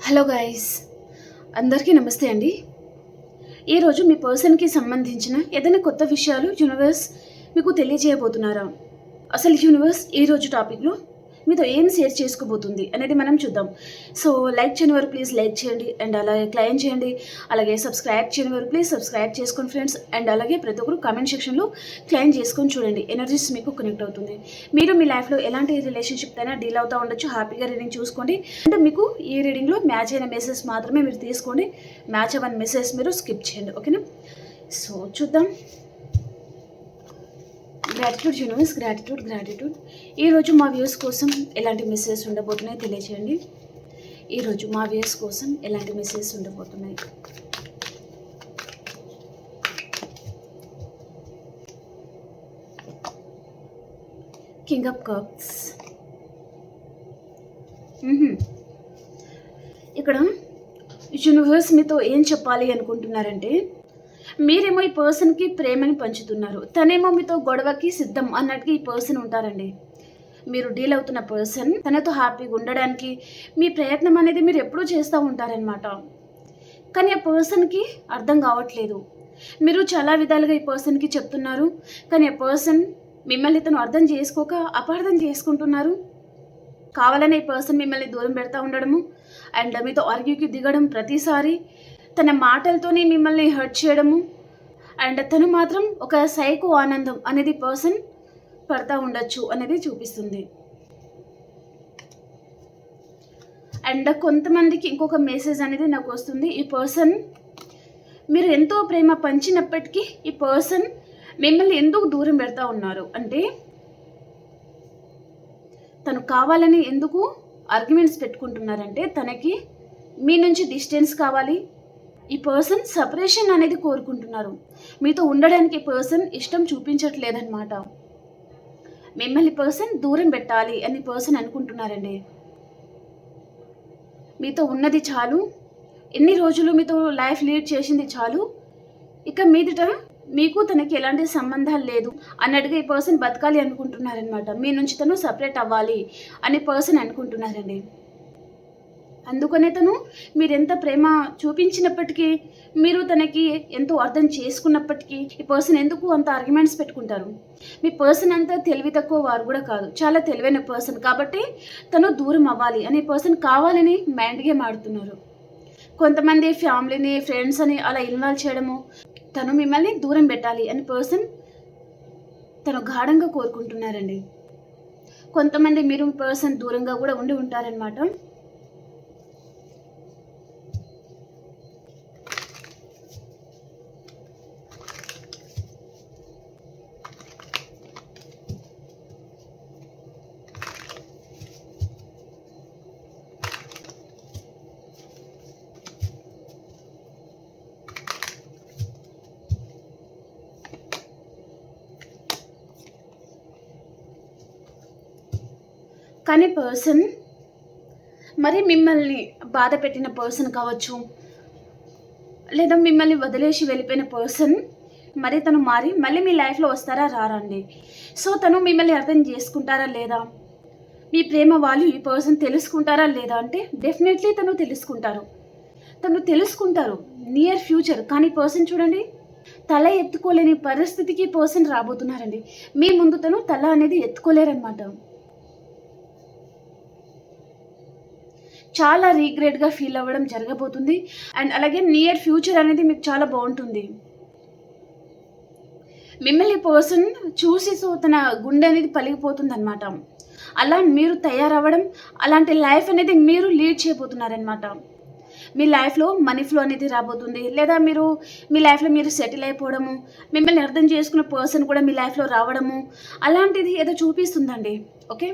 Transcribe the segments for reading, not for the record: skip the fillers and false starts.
Hello guys, అందరికీ నమస్తే అండి. ఈరోజు మీ పర్సన్కి సంబంధించిన ఏదైనా కొత్త విషయాలు యూనివర్స్ మీకు తెలియజేయబోతున్నారా? అసలు యూనివర్స్ ఈరోజు టాపిక్లో మీతో ఏం షేర్ చేసుకోబోతుంది అనేది మనం చూద్దాం. సో లైక్ చేయని వారు ప్లీజ్ లైక్ చేయండి, అండ్ అలాగే క్లైమ్ చేయండి. అలాగే సబ్స్క్రైబ్ చేయని వారు ప్లీజ్ సబ్స్క్రైబ్ చేసుకోండి ఫ్రెండ్స్. అండ్ అలాగే ప్రతి ఒక్కరు కామెంట్ సెక్షన్లో క్లైమ్ చేసుకొని చూడండి, ఎనర్జీస్ మీకు కనెక్ట్ అవుతుంది. మీరు మీ లైఫ్లో ఎలాంటి రిలేషన్షిప్ అయినా డీల్ అవుతూ ఉండొచ్చు. హ్యాపీగా రీడింగ్ చూసుకోండి. అంటే మీకు ఈ రీడింగ్లో మ్యాచ్ అయిన మెసేజ్ మాత్రమే మీరు తీసుకోండి, మ్యాచ్ అవ్వని మెసేజ్ మీరు స్కిప్ చేయండి, ఓకేనా? సో చూద్దాం. Gratitude universe, gratitude. ఈరోజు మా వ్యూస్ కోసం ఎలాంటి మెసేజ్ ఉండబోతున్నాయి తెలియచేయండి. ఈరోజు మా వ్యూస్ కోసం ఎలాంటి మెసేజ్ ఉండబోతున్నాయి. King of cups. ఇక్కడ యూనివర్స్ మీతో ఏం చెప్పాలి అనుకుంటున్నారంటే, మీరేమో ఈ పర్సన్కి ప్రేమని పంచుతున్నారు, తనేమో మీతో గొడవకి సిద్ధం అన్నట్టుగా ఈ పర్సన్ ఉంటారండి. మీరు డీల్ అవుతున్న పర్సన్ తనతో హ్యాపీగా ఉండడానికి మీ ప్రయత్నం అనేది మీరు ఎప్పుడూ చేస్తూ ఉంటారనమాట. కానీ ఆ పర్సన్కి అర్థం కావట్లేదు. మీరు చాలా విధాలుగా ఈ పర్సన్కి చెప్తున్నారు, కానీ ఆ పర్సన్ మిమ్మల్ని తను అర్థం చేసుకోక అపార్థం చేసుకుంటున్నారు. కావాలనే ఈ పర్సన్ మిమ్మల్ని దూరం పెడతా ఉండడము, అండ్ మీతో ఆర్గ్యూకి దిగడం, ప్రతిసారి తన మాటలతోనే మిమ్మల్ని హర్ట్ చేయడము, అండ్ తను మాత్రం ఒక సైకో ఆనందం అనేది పర్సన్ పడతా ఉండొచ్చు అనేది చూపిస్తుంది. అండ్ కొంతమందికి ఇంకొక మెసేజ్ అనేది నాకు వస్తుంది. ఈ పర్సన్ మీరు ఎంతో ప్రేమ పంచినప్పటికీ ఈ పర్సన్ మిమ్మల్ని ఎందుకు దూరం పెడతా ఉన్నారు అంటే, తను కావాలని ఎందుకు ఆర్గ్యుమెంట్స్ పెట్టుకుంటున్నారంటే, తనకి మీ నుంచి డిస్టెన్స్ కావాలి. ఈ పర్సన్ సపరేషన్ అనేది కోరుకుంటున్నారు. మీతో ఉండడానికి పర్సన్ ఇష్టం చూపించట్లేదన్నమాట. మిమ్మల్ని పర్సన్ దూరం పెట్టాలి అని పర్సన్ అనుకుంటున్నారండి. మీతో ఉన్నది చాలు, ఎన్ని రోజులు మీతో లైఫ్ లీడ్ చేసింది చాలు, ఇక మీదట మీకు తనకి ఎలాంటి సంబంధాలు లేదు అన్నట్టుగా ఈ పర్సన్ బతకాలి అనుకుంటున్నారనమాట. మీ నుంచి తను సపరేట్ అవ్వాలి అని పర్సన్ అనుకుంటున్నారండి. అందుకనే తను మీరు ఎంత ప్రేమ చూపించినప్పటికీ, మీరు తనకి ఎంతో అర్థం చేసుకున్నప్పటికీ ఈ పర్సన్ ఎందుకు అంత ఆర్గ్యుమెంట్స్ పెట్టుకుంటారు? మీ పర్సన్ అంతా తెలివి తక్కువ వారు కూడా కాదు, చాలా తెలివైన పర్సన్. కాబట్టి తను దూరం అవ్వాలి అనే పర్సన్ కావాలని మైండ్ గేమ్ ఆడుతున్నారు. కొంతమంది ఫ్యామిలీని, ఫ్రెండ్స్ అని అలా ఇన్వాల్వ్ చేయడము, తను మిమ్మల్ని దూరం పెట్టాలి అని పర్సన్ తను గాఢంగా కోరుకుంటున్నారండి. కొంతమంది మీరు పర్సన్ దూరంగా కూడా ఉండి ఉంటారనమాట. కానీ పర్సన్ మరి మిమ్మల్ని బాధ పెట్టిన పర్సన్ కావచ్చు, లేదా మిమ్మల్ని వదిలేసి వెళ్ళిపోయిన పర్సన్ మరి తను మారి మళ్ళీ మీ లైఫ్లో వస్తారా రారండి. సో తను మిమ్మల్ని అర్థం చేసుకుంటారా లేదా, మీ ప్రేమ వాల్యూ ఈ పర్సన్ తెలుసుకుంటారా లేదా అంటే డెఫినెట్లీ తను తెలుసుకుంటారు నియర్ ఫ్యూచర్. కానీ పర్సన్ చూడండి, తల ఎత్తుకోలేని పరిస్థితికి పర్సన్ రాబోతున్నారండి. మీ ముందు తను తల అనేది ఎత్తుకోలేరనమాట. చాలా రీగ్రెట్గా ఫీల్ అవ్వడం జరగబోతుంది. అండ్ అలాగే నియర్ ఫ్యూచర్ అనేది మీకు చాలా బాగుంటుంది. మిమ్మల్ని పర్సన్ చూసి సో తన గుండె అనేది పలిగిపోతుంది అనమాట. అలా మీరు తయారవ్వడం, అలాంటి లైఫ్ అనేది మీరు లీడ్ చేయబోతున్నారనమాట. మీ లైఫ్లో మనీ ఫ్లో అనేది రాబోతుంది, లేదా మీరు మీ లైఫ్లో మీరు సెటిల్ అయిపోవడము, మిమ్మల్ని అర్థం చేసుకున్న పర్సన్ కూడా మీ లైఫ్లో రావడము, అలాంటిది ఏదో చూపిస్తుందండి. ఓకే,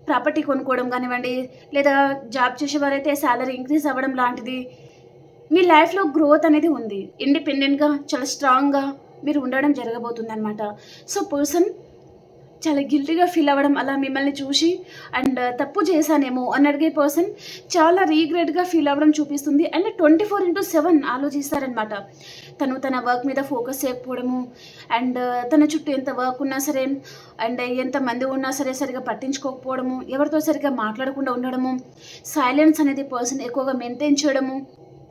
ప్రాపర్టీ కొనుక్కోవడం కానివ్వండి, లేదా జాబ్ చేసేవారైతే శాలరీ ఇంక్రీజ్ అవ్వడం లాంటిది. మీ లైఫ్లో గ్రోత్ అనేది ఉంది. ఇండిపెండెంట్గా చాలా స్ట్రాంగ్గా మీరు ఉండడం జరగబోతుంది అనమాట. సో పర్సన్ చాలా గిల్టీగా ఫీల్ అవ్వడం అలా మిమ్మల్ని చూసి అండ్ తప్పు చేశానేమో అని అడిగే పర్సన్ చాలా రీగ్రెట్గా ఫీల్ అవ్వడం చూపిస్తుంది. అండ్ 24/7 ఆలోచిస్తారనమాట. తను తన వర్క్ మీద ఫోకస్ చేయకపోవడము అండ్ తన చుట్టూ ఎంత వర్క్ ఉన్నా సరే అండ్ ఎంతమంది ఉన్నా సరే సరిగా పట్టించుకోకపోవడము, ఎవరితో సరిగా మాట్లాడకుండా ఉండడము, సైలెన్స్ అనేది పర్సన్ ఎక్కువగా మెయింటైన్ చేయడము,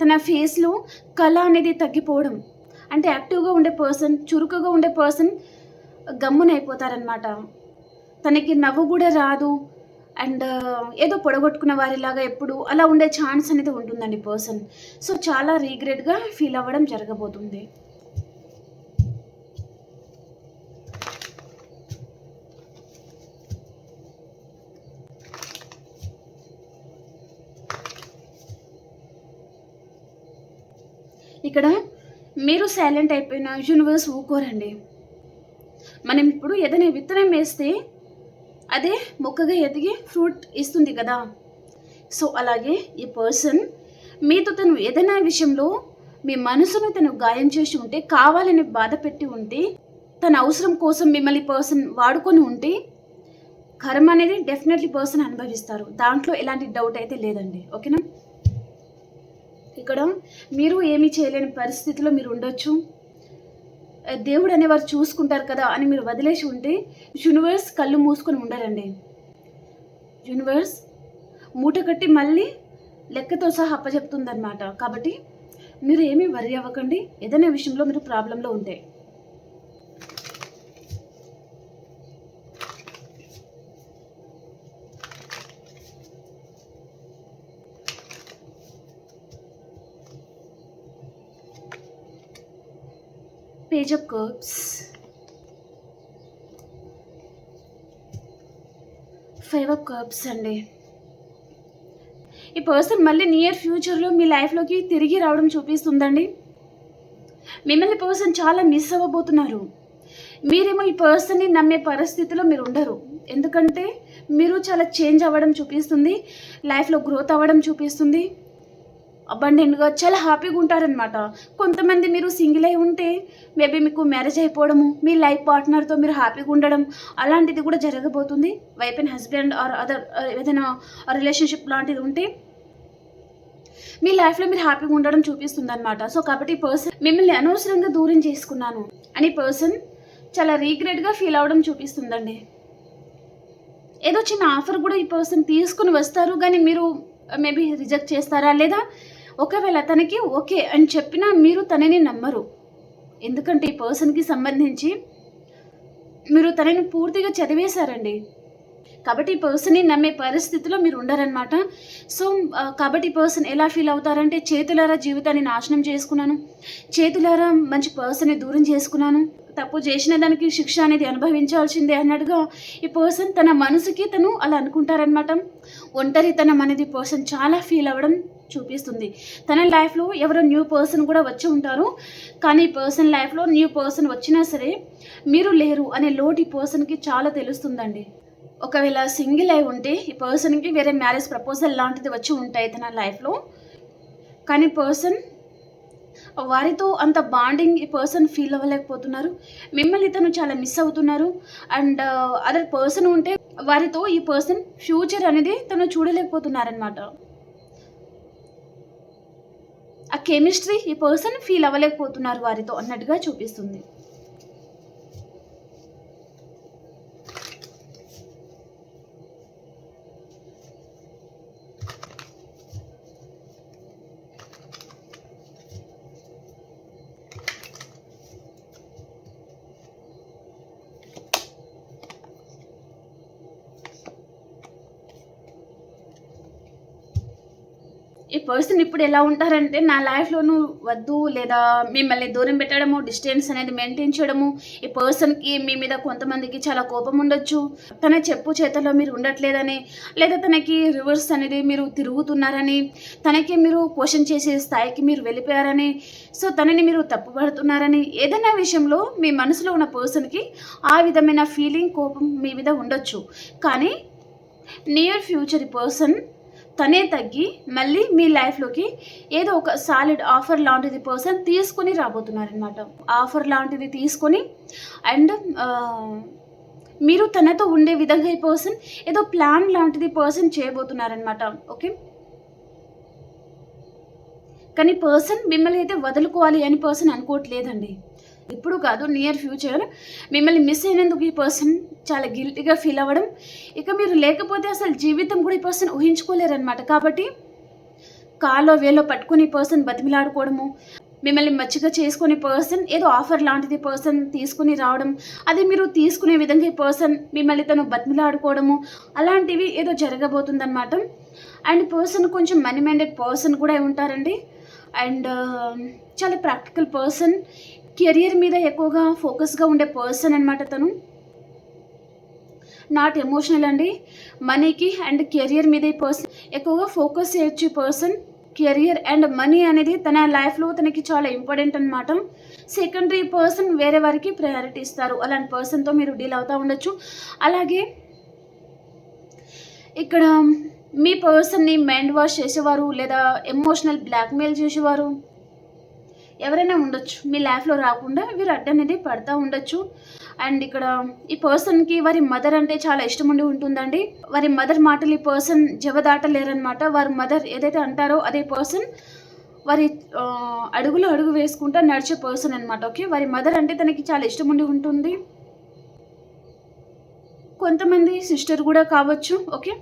తన ఫేస్లో కళ అనేది తగ్గిపోవడం. అంటే యాక్టివ్గా ఉండే పర్సన్, చురుకుగా ఉండే పర్సన్ గమ్మునైపోతారనమాట. తనకి నవ్వు కూడా రాదు అండ్ ఏదో పొడగొట్టుకున్న వారిలాగా ఎప్పుడు అలా ఉండే ఛాన్స్ అనేది ఉంటుందండి పర్సన్. సో చాలా రీగ్రెట్గా ఫీల్ అవ్వడం జరగబోతుంది. ఇక్కడ మీరు సైలెంట్ అయిపోయిన యూనివర్స్ ఊరుకోరండి. మనం ఇప్పుడు ఏదైనా విత్తనం వేస్తే అదే మొక్కగా ఎదిగి ఫ్రూట్ ఇస్తుంది కదా. సో అలాగే ఈ పర్సన్ మీతో తను ఏదైనా విషయంలో మీ మనసును తను గాయం చేసి ఉంటే, కావాలని బాధ పెట్టి ఉంటే, తన అవసరం కోసం మిమ్మల్ని పర్సన్ వాడుకొని ఉంటే కర్మ అనేది డెఫినెట్లీ పర్సన్ అనుభవిస్తారు. దాంట్లో ఎలాంటి డౌట్ అయితే లేదండి. ఓకేనా? ఇక్కడ మీరు ఏమీ చేయలేని పరిస్థితిలో మీరు ఉండొచ్చు. దేవుడు అనేవారు చూసుకుంటారు కదా అని మీరు వదిలేసి ఉంటే యూనివర్స్ కళ్ళు మూసుకొని ఉండరండి. యూనివర్స్ మూట కట్టి మళ్ళీ లెక్కతో సహా అప్పచెప్తుందన్నమాట. కాబట్టి మీరు ఏమీ వరి అవ్వకండి ఏదైనా విషయంలో మీరు ప్రాబ్లంలో ఉంటే. Page of cups, 5 of cups అండి. ఈ పర్సన్ మళ్ళీ నియర్ ఫ్యూచర్లో మీ లైఫ్లోకి తిరిగి రావడం చూపిస్తుందండి. మిమ్మల్ని పర్సన్ చాలా మిస్ అవ్వబోతున్నారు. మీరేమో ఈ పర్సన్ని నమ్మే పరిస్థితిలో మీరు ఉండరు. ఎందుకంటే మీరు చాలా చేంజ్ అవ్వడం చూపిస్తుంది, లైఫ్లో గ్రోత్ అవ్వడం చూపిస్తుంది, అబండెంట్గా చాలా హ్యాపీగా ఉంటారనమాట. కొంతమంది మీరు సింగిల్ అయి ఉంటే మేబీ మీకు మ్యారేజ్ అయిపోవడము, మీ లైఫ్ పార్ట్నర్తో మీరు హ్యాపీగా ఉండడం అలాంటిది కూడా జరగబోతుంది. Wife and husband or other ఏదైనా రిలేషన్షిప్ లాంటిది ఉంటే మీ లైఫ్లో మీరు హ్యాపీగా ఉండడం చూపిస్తుంది అనమాట. సో కాబట్టి ఈ పర్సన్ మిమ్మల్ని అనవసరంగా దూరం చేసుకున్నాను అని పర్సన్ చాలా రీగ్రెట్గా ఫీల్ అవ్వడం చూపిస్తుందండి. ఏదో చిన్న ఆఫర్ కూడా ఈ పర్సన్ తీసుకుని వస్తారు, కానీ మీరు మేబీ రిజెక్ట్ చేస్తారా, లేదా ఒకవేళ తనకి ఓకే అని చెప్పినా మీరు తనని నమ్మరు. ఎందుకంటే ఈ పర్సన్కి సంబంధించి మీరు తనని పూర్తిగా చదివేశారండి. కాబట్టి ఈ పర్సన్ని నమ్మే పరిస్థితిలో మీరు ఉండరనమాట. సో కాబట్టి ఈ పర్సన్ ఎలా ఫీల్ అవుతారంటే, చేతులారా జీవితాన్ని నాశనం చేసుకున్నాను, చేతులారా మంచి పర్సన్ని దూరం చేసుకున్నాను, తప్పు చేసిన దానికి శిక్ష అనేది అనుభవించాల్సిందే అన్నట్టుగా ఈ పర్సన్ తన మనసుకి తను అలా అనుకుంటారనమాట. ఒంటరితనం అనేది పర్సన్ చాలా ఫీల్ అవ్వడం చూపిస్తుంది. తన లైఫ్లో ఎవరో న్యూ పర్సన్ కూడా వచ్చి ఉంటారు, కానీ ఈ పర్సన్ లైఫ్లో న్యూ పర్సన్ వచ్చినా సరే మీరు లేరు అనే లోటు ఈ పర్సన్కి చాలా తెలుస్తుందండి. ఒకవేళ సింగిల్ అయి ఉంటే ఈ పర్సన్కి వేరే మ్యారేజ్ ప్రపోజల్ లాంటిది వచ్చి ఉంటాయి తన లైఫ్లో, కానీ పర్సన్ వారితో అంత బాండింగ్ ఈ పర్సన్ ఫీల్ అవ్వలేకపోతున్నారు. మిమ్మల్ని తను చాలా మిస్ అవుతున్నారు. అండ్ అదర్ పర్సన్ ఉంటే వారితో ఈ పర్సన్ ఫ్యూచర్ అనేది తను చూడలేకపోతున్నారనమాట. ఆ కెమిస్ట్రీ ఈ పర్సన్ ఫీల్ అవ్వలేకపోతున్నారు వారితో అన్నట్టుగా చూపిస్తుంది. ఈ పర్సన్ ఇప్పుడు ఎలా ఉంటారంటే, నా లైఫ్లోనూ వద్దు లేదా మిమ్మల్ని దూరం పెట్టడము, డిస్టెన్స్ అనేది మెయింటైన్ చేయడము. ఈ పర్సన్కి మీ మీద కొంతమందికి చాలా కోపం ఉండొచ్చు, తన చెప్పు చేతల్లో మీరు ఉండట్లేదని, లేదా తనకి రివర్స్ అనేది మీరు తిరుగుతున్నారని, తనకి మీరు క్వశ్చన్ చేసే స్థాయికి మీరు వెళ్ళిపోయారని, సో తనని మీరు తప్పుపడుతున్నారని, ఏదైనా విషయంలో మీ మనసులో ఉన్న పర్సన్కి ఆ విధమైన ఫీలింగ్, కోపం మీ మీద ఉండొచ్చు. కానీ నియర్ ఫ్యూచర్ ఈ పర్సన్ తనే తగ్గి మళ్ళీ మీ లైఫ్లోకి ఏదో ఒక సాలిడ్ ఆఫర్ లాంటిది పర్సన్ తీసుకొని రాబోతున్నారనమాట. ఆఫర్ లాంటిది తీసుకొని అండ్ మీరు తనతో ఉండే విధంగా ఈ పర్సన్ ఏదో ప్లాన్ లాంటిది పర్సన్ చేయబోతున్నారనమాట. ఓకే, కానీ పర్సన్ మిమ్మల్ని అయితే వదులుకోవాలి అని పర్సన్ అనుకోవట్లేదండి. ఇప్పుడు కాదు, నియర్ ఫ్యూచర్ మిమ్మల్ని మిస్ అయినందుకు ఈ పర్సన్ చాలా గిల్టీగా ఫీల్ అవ్వడం, ఇక మీరు లేకపోతే అసలు జీవితం కూడా ఈ పర్సన్ ఊహించుకోలేరనమాట. కాబట్టి కాలో వేలో పట్టుకుని పర్సన్ బతిమిలాడుకోవడము, మిమ్మల్ని మచ్చిగా చేసుకునే పర్సన్ ఏదో ఆఫర్ లాంటిది పర్సన్ తీసుకుని రావడం, అది మీరు తీసుకునే విధంగా ఈ పర్సన్ మిమ్మల్ని తను బతిమిలాడుకోవడము, అలాంటివి ఏదో జరగబోతుందన్నమాట. అండ్ పర్సన్ కొంచెం మనీ మైండెడ్ పర్సన్ కూడా ఉంటారండి. అండ్ చాలా ప్రాక్టికల్ పర్సన్, కెరియర్ మీద ఎక్కువగా ఫోకస్గా ఉండే పర్సన్ అనమాట. తను నాట్ ఎమోషనల్ అండి. మనీకి అండ్ కెరియర్ మీద ఈ పర్సన్ ఎక్కువగా ఫోకస్ చేయొచ్చు. పర్సన్ కెరియర్ అండ్ మనీ అనేది తన లైఫ్లో తనకి చాలా ఇంపార్టెంట్ అనమాట. సెకండరీ పర్సన్ వేరే వారికి ప్రయారిటీ ఇస్తారు. అలాంటి పర్సన్తో మీరు డీల్ అవుతూ ఉండొచ్చు. అలాగే ఇక్కడ మీ పర్సన్ని మైండ్ వాష్ చేసేవారు లేదా ఎమోషనల్ బ్లాక్మెయిల్ చేసేవారు ఎవరైనా ఉండొచ్చు. మీ లైఫ్లో రాకుండా వీరు అడ్డనేది పడతా ఉండొచ్చు. అండ్ ఇక్కడ ఈ పర్సన్కి వారి మదర్ అంటే చాలా ఇష్టం ఉండి ఉంటుందండి. వారి మదర్ మాటలు ఈ పర్సన్ జవదాటలేరనమాట. వారి మదర్ ఏదైతే అంటారో అదే పర్సన్ వారి అడుగులో అడుగు వేసుకుంటా నడిచే పర్సన్ అనమాట. ఓకే, వారి మదర్ అంటే తనకి చాలా ఇష్టం ఉండి ఉంటుంది. కొంతమంది సిస్టర్ కూడా కావచ్చు. ఓకే,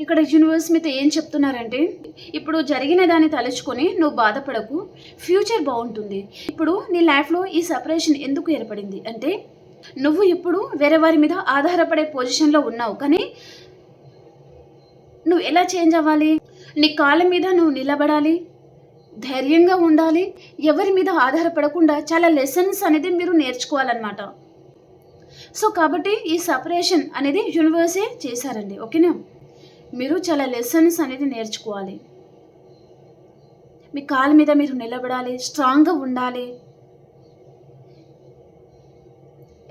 ఇక్కడ యూనివర్స్ మీతో ఏం చెప్తున్నారంటే, ఇప్పుడు జరిగిన దాన్ని తలుచుకొని నువ్వు బాధపడకు, ఫ్యూచర్ బాగుంటుంది. ఇప్పుడు నీ లైఫ్లో ఈ సెపరేషన్ ఎందుకు ఏర్పడింది అంటే, నువ్వు ఇప్పుడు వేరే వారి మీద ఆధారపడే పొజిషన్లో ఉన్నావు. కానీ నువ్వు ఎలా చేంజ్ అవ్వాలి? నీ కాళ్ళ మీద నువ్వు నిలబడాలి, ధైర్యంగా ఉండాలి, ఎవరి మీద ఆధారపడకుండా చాలా లెసన్స్ అనేది మీరు నేర్చుకోవాలన్నమాట. సో కాబట్టి ఈ సెపరేషన్ అనేది యూనివర్సే చేశారండి. ఓకేనా, మీరు చాలా లెసన్స్ అనేది నేర్చుకోవాలి. మీ కాళ్ళ మీద మీరు నిలబడాలి, స్ట్రాంగ్గా ఉండాలి.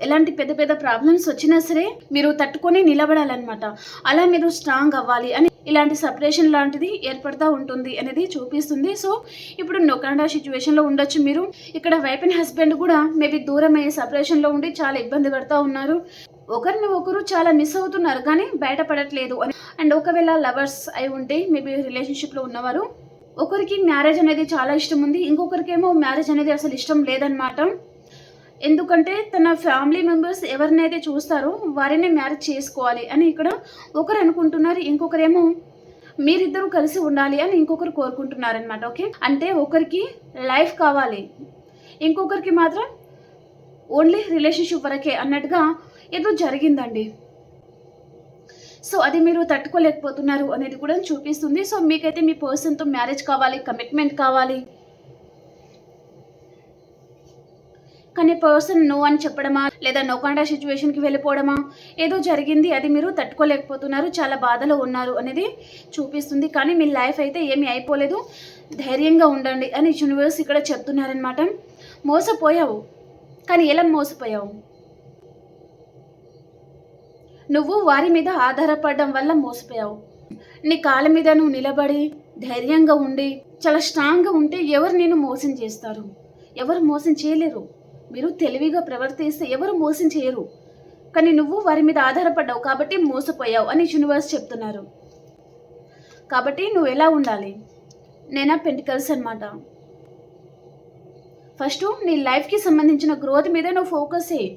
ఎలాంటి పెద్ద పెద్ద ప్రాబ్లమ్స్ వచ్చినా సరే మీరు తట్టుకొని నిలబడాలన్నమాట. అలా మీరు స్ట్రాంగ్ అవ్వాలి అని ఇలాంటి సపరేషన్ లాంటిది ఏర్పడుతూ ఉంటుంది అనేది చూపిస్తుంది. సో ఇప్పుడు నో కనడా సిచ్యువేషన్లో ఉండొచ్చు మీరు. ఇక్కడ వైఫ్ అండ్ హస్బెండ్ కూడా మేబీ దూరం అయ్యే సపరేషన్లో ఉండి చాలా ఇబ్బంది పడుతూ ఉన్నారు. ఒకరిని ఒకరు చాలా మిస్ అవుతున్నారు కానీ బయటపడట్లేదు అని. అండ్ ఒకవేళ లవర్స్ అయి ఉంటే మేబీ రిలేషన్షిప్లో ఉన్నవారు, ఒకరికి మ్యారేజ్ అనేది చాలా ఇష్టం ఉంది, ఇంకొకరికేమో మ్యారేజ్ అనేది అసలు ఇష్టం లేదనమాట. ఎందుకంటే తన ఫ్యామిలీ మెంబర్స్ ఎవరినైతే చూస్తారో వారినే మ్యారేజ్ చేసుకోవాలి అని ఇక్కడ ఒకరు అనుకుంటున్నారు, ఇంకొకరేమో మీరిద్దరూ కలిసి ఉండాలి అని ఇంకొకరు కోరుకుంటున్నారనమాట. ఓకే, అంటే ఒకరికి లైఫ్ కావాలి, ఇంకొకరికి మాత్రం ఓన్లీ రిలేషన్షిప్ వరకే అన్నట్టుగా ఏదో జరిగిందండి. సో అది మీరు తట్టుకోలేకపోతున్నారు అనేది కూడా చూపిస్తుంది. సో మీకైతే మీ పర్సన్తో మ్యారేజ్ కావాలి, కమిట్మెంట్ కావాలి, కానీ పర్సన్ నో అని చెప్పడమా లేదా నో కాంటాక్ట్ సిచ్యువేషన్కి వెళ్ళిపోవడమా ఏదో జరిగింది, అది మీరు తట్టుకోలేకపోతున్నారు, చాలా బాధలో ఉన్నారు అనేది చూపిస్తుంది. కానీ మీ లైఫ్ అయితే ఏమీ అయిపోలేదు, ధైర్యంగా ఉండండి అని యూనివర్స్ ఇక్కడ చెప్తున్నారనమాట. మోసపోయావు, కానీ ఎలా మోసపోయావు? నువ్వు వారి మీద ఆధారపడడం వల్ల మోసపోయావు. నీ కాళ్ళ మీద నువ్వు నిలబడి ధైర్యంగా ఉండి చాలా స్ట్రాంగ్గా ఉంటే ఎవరు నేను మోసం చేస్తారు? ఎవరు మోసం చేయలేరు. మీరు తెలివిగా ప్రవర్తిస్తే ఎవరు మోసం చేయరు. కానీ నువ్వు వారి మీద ఆధారపడ్డావు కాబట్టి మోసపోయావు అని యూనివర్స్ చెప్తున్నారు. కాబట్టి నువ్వు ఎలా ఉండాలి? నేనా పెంటికల్స్ అనమాట. ఫస్ట్ నీ లైఫ్కి సంబంధించిన గ్రోత్ మీద నువ్వు ఫోకస్ చేయి.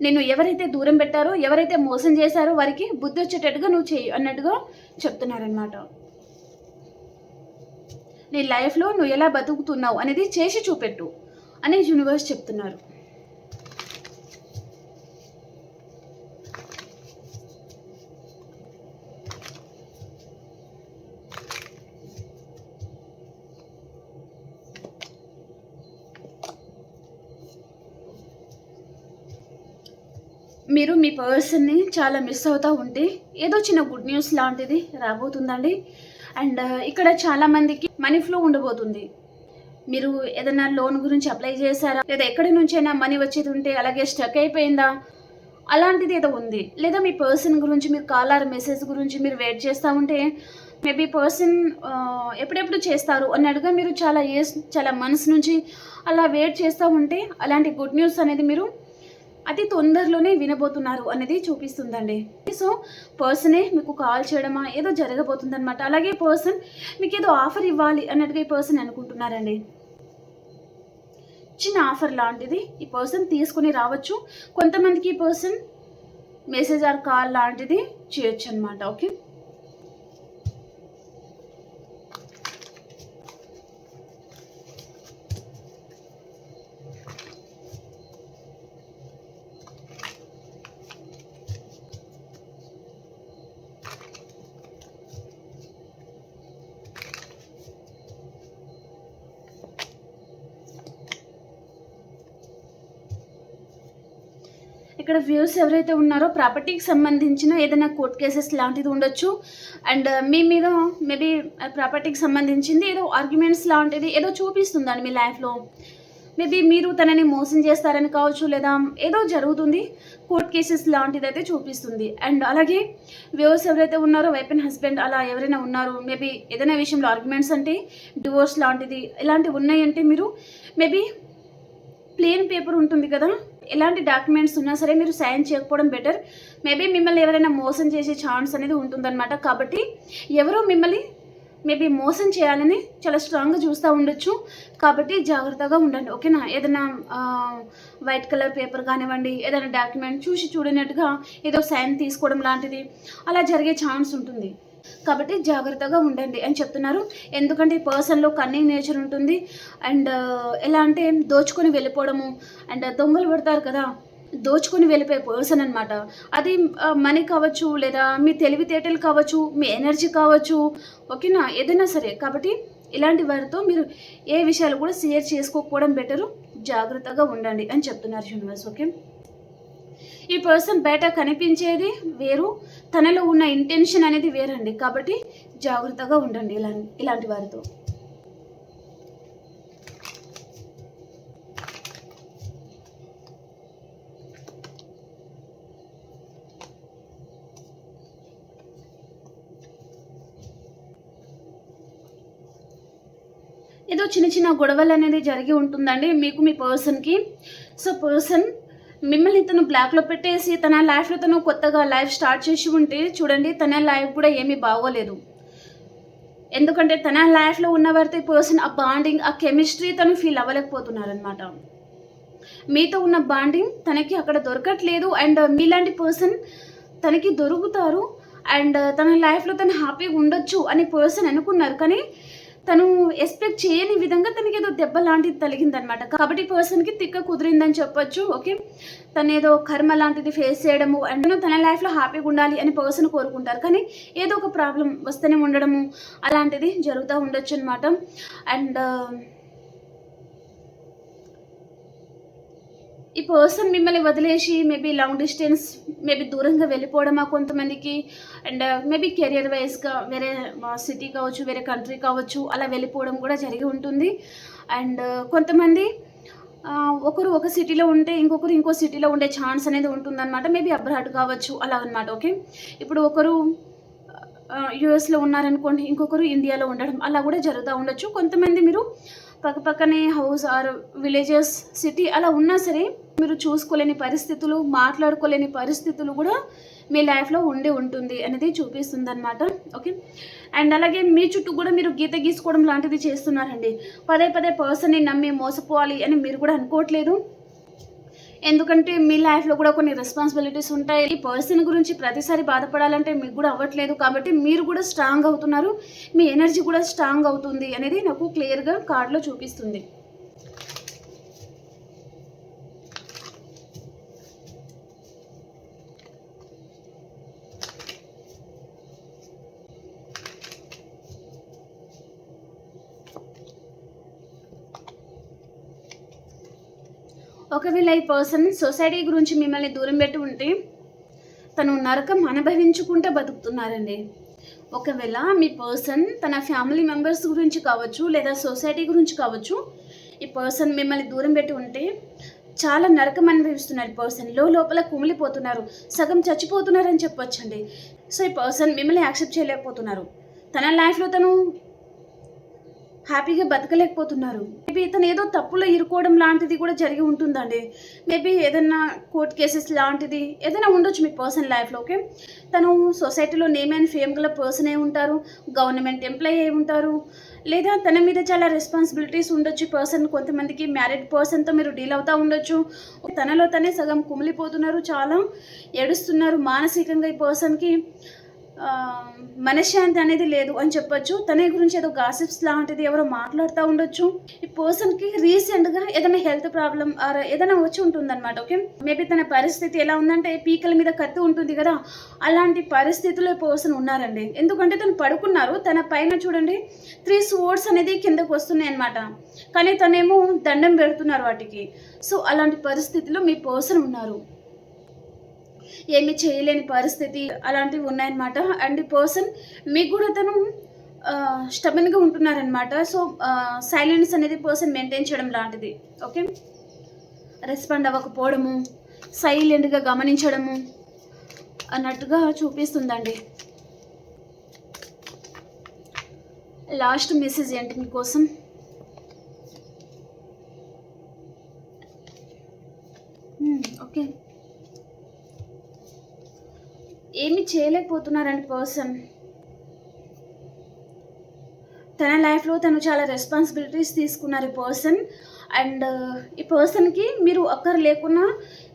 నేను ఎవరైతే దూరం పెట్టారో, ఎవరైతే మోసం చేశారో వారికి బుద్ధి వచ్చేటట్టుగా నువ్వు చేయి అన్నట్టుగా చెప్తున్నారనమాట. నీ లైఫ్లో నువ్వు ఎలా బతుకుతున్నావు అనేది చేసి చూపెట్టు అని యూనివర్స్ చెప్తున్నారు. మీరు మీ పర్సన్ని చాలా మిస్ అవుతూ ఉంటే ఏదో చిన్న గుడ్ న్యూస్ లాంటిది రాబోతుందండి. అండ్ ఇక్కడ చాలామందికి మనీ ఫ్లో ఉండబోతుంది. మీరు ఏదైనా లోన్ గురించి అప్లై చేశారా, లేదా ఎక్కడి నుంచైనా మనీ వచ్చేది ఉంటే అలాగే స్టక్ అయిపోయిందా, అలాంటిది ఏదో ఉంది. లేదా మీ పర్సన్ గురించి మీరు కాల్ ఆర్ మెసేజ్ గురించి మీరు వెయిట్ చేస్తూ ఉంటే మేబీ పర్సన్ ఎప్పుడెప్పుడు చేస్తారు అన్నట్టుగా మీరు చాలా మనసు నుంచి అలా వెయిట్ చేస్తూ ఉంటే అలాంటి గుడ్ న్యూస్ అనేది మీరు అతి తొందరలోనే వినబోతున్నారు అనేది చూపిస్తుందండి. సో పర్సనే మీకు కాల్ చేయడమా ఏదో జరగబోతుందన్నమాట. అలాగే పర్సన్ మీకు ఏదో ఆఫర్ ఇవ్వాలి అన్నట్టుగా ఈ పర్సన్ అనుకుంటున్నారండి. చిన్న ఆఫర్ లాంటిది ఈ పర్సన్ తీసుకుని రావచ్చు. కొంతమందికి ఈ పర్సన్ మెసేజ్ ఆర్ కాల్ లాంటిది చేయొచ్చు అనమాట. ఓకే, ఇక్కడ వ్యూస్ ఎవరైతే ఉన్నారో ప్రాపర్టీకి సంబంధించిన ఏదైనా కోర్ట్ కేసెస్ లాంటిది ఉండొచ్చు. అండ్ మీ మీద మేబీ ప్రాపర్టీకి సంబంధించింది ఏదో ఆర్గ్యుమెంట్స్ లాంటిది ఏదో చూపిస్తుందండి మీ లైఫ్లో. మేబీ మీరు తనని మోసం చేస్తారని కావచ్చు, లేదా ఏదో జరుగుతుంది, కోర్ట్ కేసెస్ లాంటిది అయితే చూపిస్తుంది. అండ్ అలాగే వ్యూస్ ఎవరైతే ఉన్నారో వైఫ్ అండ్ హస్బెండ్ అలా ఎవరైనా ఉన్నారు, మేబీ ఏదైనా విషయంలో ఆర్గ్యుమెంట్స్ అంటే డివోర్స్ లాంటిది ఇలాంటివి ఉన్నాయంటే మీరు మేబీ ప్లేన్ పేపర్ ఉంటుంది కదా, ఎలాంటి డాక్యుమెంట్స్ ఉన్నా సరే మీరు సైన్ చేయకపోవడం బెటర్. మేబీ మిమ్మల్ని ఎవరైనా మోసం చేసే ఛాన్స్ అనేది ఉంటుందన్నమాట. కాబట్టి ఎవరో మిమ్మల్ని మేబీ మోసం చేయాలని చాలా స్ట్రాంగ్గా చూస్తూ ఉండొచ్చు. కాబట్టి జాగ్రత్తగా ఉండండి. ఓకేనా, ఏదైనా వైట్ కలర్ పేపర్ కానివ్వండి, ఏదైనా డాక్యుమెంట్ చూసి చూడనట్టుగా ఏదో సైన్ తీసుకోవడం లాంటిది అలా జరిగే ఛాన్స్ ఉంటుంది. కాబట్టి జాగ్రత్తగా ఉండండి అని చెప్తున్నారు. ఎందుకంటే ఈ పర్సన్లో కన్నింగ్ నేచర్ ఉంటుంది. అండ్ ఎలా అంటే దోచుకొని వెళ్ళిపోవడము, అండ్ దొంగలు పడతారు కదా, దోచుకొని వెళ్ళిపోయే పర్సన్ అనమాట. అది మనీ కావచ్చు, లేదా మీ తెలివితేటలు కావచ్చు, మీ ఎనర్జీ కావచ్చు, ఓకేనా, ఏదైనా సరే. కాబట్టి ఇలాంటి వారితో మీరు ఏ విషయాలు కూడా షేర్ చేసుకోకపోవడం బెటరు. జాగ్రత్తగా ఉండండి అని చెప్తున్నారు యూనివర్స్. ఓకే, ఈ పర్సన్ బయట కనిపించేది వేరు, తనలో ఉన్న ఇంటెన్షన్ అనేది వేరండి. కాబట్టి జాగ్రత్తగా ఉండండి ఇలాంటి వారితో. ఏదో చిన్న చిన్న గొడవలు అనేది జరిగి ఉంటుందండి మీకు మీ పర్సన్కి. సో పర్సన్ మిమ్మల్ని తను బ్లాక్లో పెట్టేసి తన లైఫ్లో తను కొత్తగా లైఫ్ స్టార్ట్ చేసి ఉంటే చూడండి, తన లైఫ్ కూడా ఏమీ బాగోలేదు. ఎందుకంటే తన లైఫ్లో ఉన్నవారితో పర్సన్ ఆ బాండింగ్, ఆ కెమిస్ట్రీ తను ఫీల్ అవ్వలేకపోతున్నారనమాట. మీతో ఉన్న బాండింగ్ తనకి అక్కడ దొరకట్లేదు. అండ్ మీలాంటి పర్సన్ తనకి దొరుకుతారు. అండ్ తన లైఫ్లో తను హ్యాపీగా ఉండొచ్చు అని పర్సన్ అనుకున్నారు. కానీ తను ఎక్స్పెక్ట్ చేయని విధంగా తనకి ఏదో దెబ్బ లాంటిది తగిలిందనమాట. కాబట్టి పర్సన్కి తిక్క కుదిరిందని చెప్పొచ్చు. ఓకే, తను ఏదో కర్మ లాంటిది ఫేస్ చేయడము, అండ్ తన లైఫ్లో హ్యాపీగా ఉండాలి అని పర్సన్ కోరుకుంటారు. కానీ ఏదో ఒక ప్రాబ్లం వస్తూనే ఉండడము అలాంటిది జరుగుతూ ఉండొచ్చు అనమాట. అండ్ ఈ పర్సన్ మిమ్మల్ని వదిలేసి మేబీ లాంగ్ డిస్టెన్స్, మేబీ దూరంగా వెళ్ళిపోవడమా కొంతమందికి, అండ్ మేబీ కెరియర్ వైజ్గా వేరే సిటీ కావచ్చు, వేరే కంట్రీ కావచ్చు, అలా వెళ్ళిపోవడం కూడా జరిగి ఉంటుంది. అండ్ కొంతమంది ఒకరు ఒక సిటీలో ఉంటే ఇంకొకరు ఇంకో సిటీలో ఉండే ఛాన్స్ అనేది ఉంటుందన్నమాట. మేబీ అబ్రాడ్ కావచ్చు అలా అనమాట. ఓకే, ఇప్పుడు ఒకరు యూఎస్లో ఉన్నారనుకోండి, ఇంకొకరు ఇండియాలో ఉండడం అలా కూడా జరుగుతూ ఉండొచ్చు. కొంతమంది మీరు పక్కపక్కనే హౌస్ ఆర్ విలేజెస్, సిటీ అలా ఉన్నా సరే మీరు చూసుకోలేని పరిస్థితులు, మాట్లాడుకోలేని పరిస్థితులు కూడా మీ లైఫ్లో ఉంటుంది అనేది చూపిస్తుంది అనమాట. ఓకే, అండ్ అలాగే మీ చుట్టూ కూడా మీరు గీత గీసుకోవడం లాంటిది చేస్తున్నారండి. పదే పదే పర్సన్ని నమ్మి మోసపోవాలి అని మీరు కూడా అనుకోవట్లేదు. ఎందుకంటే మీ లైఫ్లో కూడా కొన్ని రెస్పాన్సిబిలిటీస్ ఉంటాయి. ఈ పర్సన్ గురించి ప్రతిసారి బాధపడాలంటే మీకు కూడా అవ్వట్లేదు. కాబట్టి మీరు కూడా స్ట్రాంగ్ అవుతున్నారు, మీ ఎనర్జీ కూడా స్ట్రాంగ్ అవుతుంది అనేది నాకు క్లియర్గా కార్డులో చూపిస్తుంది. ఒకవేళ ఈ పర్సన్ సొసైటీ గురించి మిమ్మల్ని దూరం పెట్టి ఉంటే తను నరకం అనుభవించుకుంటూ బతుకుతున్నారండి. ఒకవేళ మీ పర్సన్ తన ఫ్యామిలీ మెంబర్స్ గురించి కావచ్చు లేదా సొసైటీ గురించి కావచ్చు, ఈ పర్సన్ మిమ్మల్ని దూరం పెట్టి ఉంటే చాలా నరకం అనుభవిస్తున్నారు. ఈ పర్సన్ లోపల కుమిలిపోతున్నారు, సగం చచ్చిపోతున్నారని చెప్పొచ్చండి. సో ఈ పర్సన్ మిమ్మల్ని యాక్సెప్ట్ చేయలేకపోతున్నారు. తన లైఫ్లో తను హ్యాపీగా బతకలేకపోతున్నారు. మేబీ తను ఏదో తప్పులో ఇరుకోవడం లాంటిది కూడా జరిగి ఉంటుందండి. మేబీ ఏదైనా కోర్ట్ కేసెస్ లాంటిది ఏదైనా ఉండొచ్చు మీ పర్సన్ లైఫ్లో. ఓకే, తను సొసైటీలో నేమ్ అండ్ ఫేమ్ గల పర్సన్ అయి ఉంటారు, గవర్నమెంట్ ఎంప్లాయీ అయి ఉంటారు, లేదా తన మీద చాలా రెస్పాన్సిబిలిటీస్ ఉండొచ్చు. పర్సన్ కొంతమందికి మ్యారీడ్ పర్సన్తో మీరు డీల్ అవుతూ ఉండొచ్చు. తనలో తనే సగం కుమిలిపోతున్నారు, చాలా ఏడుస్తున్నారు మానసికంగా. ఈ పర్సన్కి మనశ్శాంతి అనేది లేదు అని చెప్పొచ్చు. తన గురించి ఏదో గాసిప్స్ లాంటిది ఎవరో మాట్లాడుతూ ఉండొచ్చు. ఈ పర్సన్కి రీసెంట్గా ఏదైనా హెల్త్ ప్రాబ్లం ఆర్ ఏదైనా వచ్చి ఉంటుందన్నమాట. ఓకే, మేబీ తన పరిస్థితి ఎలా ఉందంటే పీకల మీద కత్తి ఉంటుంది కదా, అలాంటి పరిస్థితుల్లో పర్సన్ ఉన్నారండి. ఎందుకంటే తను పడుకున్నారు, తన పైన చూడండి 3 swords అనేది కిందకు వస్తున్నాయి అన్నమాట, కానీ తనేమో దండం పెడుతున్నారు వాటికి. సో అలాంటి పరిస్థితిలో మీ పర్సన్ ఉన్నారు, ఏమి చేయలేని పరిస్థితి అలాంటివి ఉన్నాయన్నమాట. అండ్ ఈ పర్సన్ మీకు కూడా తను స్టబన్గా ఉంటున్నారనమాట. సో సైలెన్స్ అనేది పర్సన్ మెయింటైన్ చేయడం లాంటిది. ఓకే, రెస్పాండ్ అవ్వకపోవడము, సైలెంట్గా గమనించడము అన్నట్టుగా చూపిస్తుందండి. లాస్ట్ మెసేజ్ ఏంటి మీకోసం? ఓకే, ఏమి చేయలేకపోతున్నారండి పర్సన్. తన లైఫ్లో తను చాలా రెస్పాన్సిబిలిటీస్ తీసుకున్నారు ఈ పర్సన్. అండ్ ఈ పర్సన్కి మీరు ఒక్కరు లేకున్నా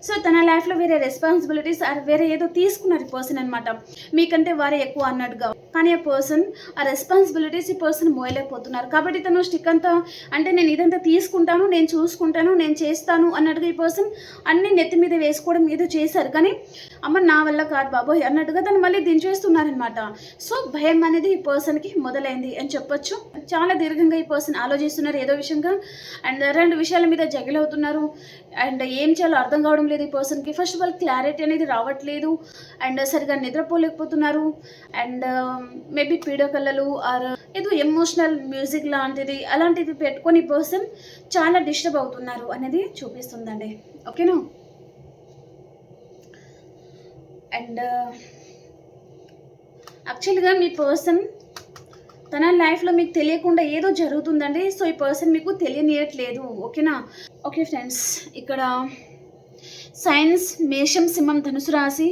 సో తన లైఫ్లో వేరే రెస్పాన్సిబిలిటీస్ వేరే ఏదో తీసుకున్నారు ఈ పర్సన్ అనమాట, మీకంటే వారే ఎక్కువ అన్నట్టుగా. కానీ ఆ పర్సన్ ఆ రెస్పాన్సిబిలిటీస్ ఈ పర్సన్ మోయలేకపోతున్నారు. కాబట్టి తను స్టిక్ అంతా అంటే నేను ఇదంతా తీసుకుంటాను, నేను చూసుకుంటాను, నేను చేస్తాను అన్నట్టుగా ఈ పర్సన్ అన్నీ నెత్తి మీద వేసుకోవడం ఏదో చేశారు. కానీ అమ్మ నా వల్ల కాదు బాబోయ్ అన్నట్టుగా తను మళ్ళీ దించేస్తున్నారనమాట. సో భయం అనేది ఈ పర్సన్కి మొదలైంది అని చెప్పొచ్చు. చాలా దీర్ఘంగా ఈ పర్సన్ ఆలోచిస్తున్నారు ఏదో విషయంగా. అండ్ 2 విషయాల మీద జగిల్ అవుతున్నారు. అండ్ ఏం చేయాలో అర్థం కావడం లేదు ఈ పర్సన్కి. ఫస్ట్ ఆఫ్ ఆల్ క్లారిటీ అనేది రావట్లేదు, అండ్ సరిగా నిద్రపోలేకపోతున్నారు. అండ్ మేబీ పీడకలలు ఆర్ ఏదో ఎమోషనల్ మ్యూజిక్ లాంటిది అలాంటిది పెట్టుకొని ఈ పర్సన్ చాలా డిస్టర్బ్ అవుతున్నారు అనేది చూపిస్తుందండి. ఓకేనా? అండ్ యాక్చువల్గా మీ పర్సన్ తన లైఫ్లో మీకు తెలియకుండా ఏదో జరుగుతుందండి. సో ఈ పర్సన్ మీకు తెలియనియట్లేదు. ఓకేనా? ఓకే ఫ్రెండ్స్, ఇక్కడ సైన్స్ మేషం, సింహం, ధనుసు రాశి,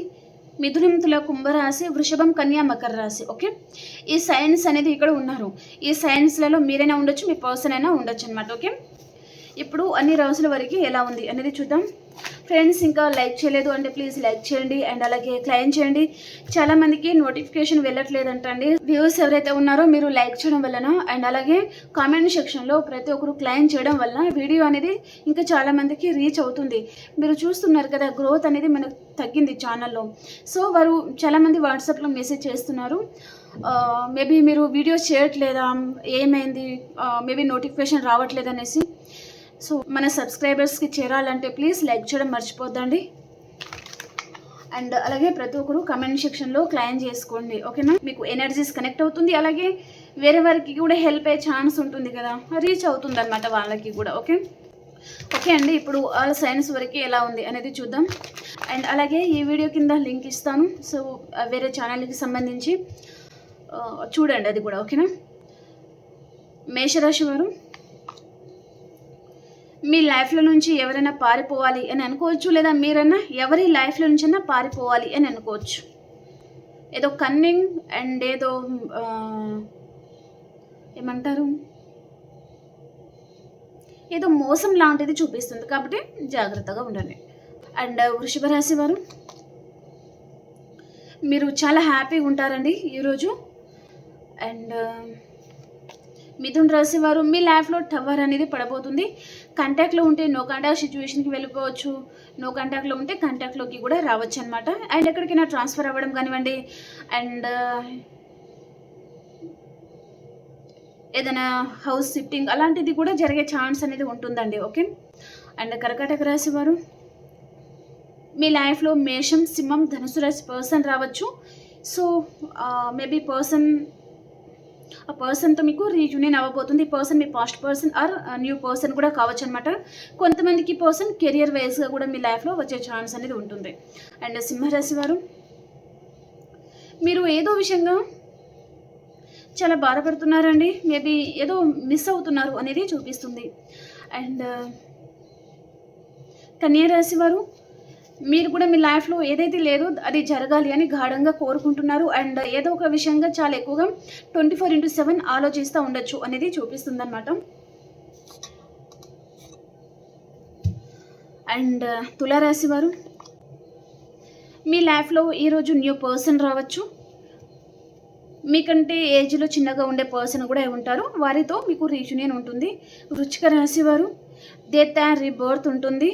మిథునం, తుల, కుంభరాశి, వృషభం, కన్యా, మకర రాశి. ఓకే, ఈ సైన్స్ అనేది ఇక్కడ ఉన్నారు. ఈ సైన్స్లలో మీరైనా ఉండొచ్చు, మీ పర్సన్ అయినా ఉండొచ్చు అనమాట. ఓకే, ఇప్పుడు అన్ని రాసుల వరకు ఎలా ఉంది అనేది చూద్దాం. ఫ్రెండ్స్, ఇంకా లైక్ చేయలేదు అంటే ప్లీజ్ లైక్ చేయండి అండ్ అలాగే క్లైమ్ చేయండి. చాలామందికి నోటిఫికేషన్ వెళ్ళట్లేదంటండి. వ్యూవర్స్ ఎవరైతే ఉన్నారో మీరు లైక్ చేయడం వలన అండ్ అలాగే కామెంట్ సెక్షన్లో ప్రతి ఒక్కరు క్లైమ్ చేయడం వలన వీడియో అనేది ఇంకా చాలామందికి రీచ్ అవుతుంది. మీరు చూస్తున్నారు కదా గ్రోత్ అనేది మనకు తగ్గింది ఛానల్లో. సో వారు చాలామంది వాట్సాప్లో మెసేజ్ చేస్తున్నారు, మేబీ మీరు వీడియోస్ చేయట్లేదా, ఏమైంది, మేబీ నోటిఫికేషన్ రావట్లేదు అనేసి. సో మన సబ్స్క్రైబర్స్కి చేరాలంటే ప్లీజ్ లైక్ చేయడం మర్చిపోద్దండి. అండ్ అలాగే ప్రతి ఒక్కరు కమెంట్ సెక్షన్లో క్లైమ్ చేసుకోండి. ఓకేనా? మీకు ఎనర్జీస్ కనెక్ట్ అవుతుంది, అలాగే వేరే వారికి కూడా హెల్ప్ అయ్యే ఛాన్స్ ఉంటుంది కదా, రీచ్ అవుతుంది అనమాట వాళ్ళకి కూడా. ఓకే ఓకే అండి, ఇప్పుడు ఆల్ సైన్స్ వరకు ఎలా ఉంది అనేది చూద్దాం. అండ్ అలాగే ఈ వీడియో కింద లింక్ ఇస్తాను. సో వేరే ఛానల్కి సంబంధించి చూడండి అది కూడా. ఓకేనా? మేషరాశి వారు, మీ లైఫ్లో నుంచి ఎవరైనా పారిపోవాలి అని అనుకోవచ్చు, లేదా మీరైనా ఎవరి లైఫ్లో నుంచైనా పారిపోవాలి అని అనుకోవచ్చు. ఏదో కన్నింగ్ అండ్ ఏదో ఏమంటారు, ఏదో మోసం లాంటిది చూపిస్తుంది, కాబట్టి జాగ్రత్తగా ఉండండి. అండ్ వృషభ రాశి వారు, మీరు చాలా హ్యాపీగా ఉంటారండి ఈరోజు. అండ్ మిథున్ రాశి వారు, మీ లైఫ్లో టవర్ అనేది పడబోతుంది. కాంటాక్ట్లో ఉంటే నో కాంటాక్ట్ సిచ్యువేషన్కి వెళ్ళిపోవచ్చు, నో కాంటాక్ట్లో ఉంటే కాంటాక్ట్లోకి కూడా రావచ్చు అనమాట. అండ్ ఎక్కడికైనా ట్రాన్స్ఫర్ అవ్వడం కానివ్వండి, అండ్ ఏదైనా హౌస్ షిఫ్టింగ్ అలాంటిది కూడా జరిగే ఛాన్స్ అనేది ఉంటుందండి. ఓకే. అండ్ కర్కాటక రాశి వారు, మీ లైఫ్లో మేషం, సింహం, ధనుసు రాశి పర్సన్ రావచ్చు. సో మేబీ ఆ పర్సన్తో మీకు రీయూనియన్ అవ్వబోతుంది. ఈ person me past person are new person కూడా కావచ్చు అనమాట. కొంతమందికి పర్సన్ కెరియర్ వైజ్గా కూడా మీ లైఫ్లో వచ్చే ఛాన్స్ అనేది ఉంటుంది. అండ్ సింహరాశి వారు, మీరు ఏదో విషయంగా చాలా బాధపడుతున్నారండి. మేబీ ఏదో మిస్ అవుతున్నారు అనేది చూపిస్తుంది. అండ్ కన్యా రాశి వారు, మీరు కూడా మీ లైఫ్లో ఏదైతే లేదో అది జరగాలి అని గాఢంగా కోరుకుంటున్నారు. అండ్ ఏదో ఒక విషయంగా చాలా ఎక్కువగా 24/7 ఆలోచిస్తూ ఉండొచ్చు అనేది చూపిస్తుంది అనమాట. అండ్ తులారాశి వారు, మీ లైఫ్లో ఈరోజు న్యూ పర్సన్ రావచ్చు. మీకంటే ఏజ్లో చిన్నగా ఉండే పర్సన్ కూడా ఉంటారు, వారితో మీకు రీయూనియన్ ఉంటుంది. వృశ్చిక రాశి వారు, డెత్ అండ్ రీబర్త్ ఉంటుంది.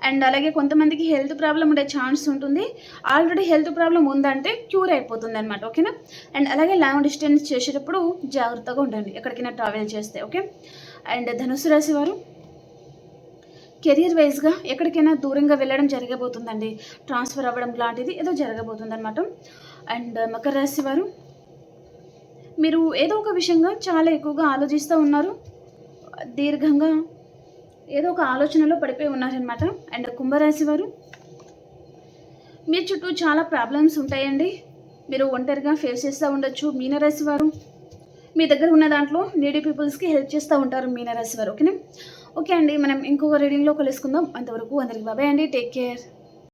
అండ్ అలాగే కొంతమందికి హెల్త్ ప్రాబ్లం ఉండే ఛాన్స్ ఉంటుంది. ఆల్రెడీ హెల్త్ ప్రాబ్లం ఉందంటే క్యూర్ అయిపోతుంది అనమాట. ఓకేనా. అండ్ అలాగే లాంగ్ డిస్టెన్స్ చేసేటప్పుడు జాగ్రత్తగా ఉండండి ఎక్కడికైనా ట్రావెల్ చేస్తే. ఓకే. అండ్ ధనుసు రాశి వారు, కెరియర్ వైజ్గా ఎక్కడికైనా దూరంగా వెళ్ళడం జరగబోతుందండి. ట్రాన్స్ఫర్ అవ్వడం లాంటిది ఏదో జరగబోతుంది అనమాట. అండ్ మకర రాశి వారు, మీరు ఏదో ఒక విషయంగా చాలా ఎక్కువగా ఆలోచిస్తూ ఉన్నారు. దీర్ఘంగా ఏదో ఒక ఆలోచనలో పడిపోయి ఉన్నారనమాట. అండ్ కుంభరాశి వారు, మీ చుట్టూ చాలా ప్రాబ్లమ్స్ ఉంటాయండి. మీరు ఒంటరిగా ఫేస్ చేస్తూ ఉండొచ్చు. మీనరాశి వారు, మీ దగ్గర ఉన్న దాంట్లో నీడీ పీపుల్స్కి హెల్ప్ చేస్తూ ఉంటారు మీనరాశి వారు. ఓకేనా. ఓకే అండి, మనం ఇంకొక రీడింగ్లో కలుసుకుందాం. అంతవరకు అందరికి బాబాయ్ అండి. Take care.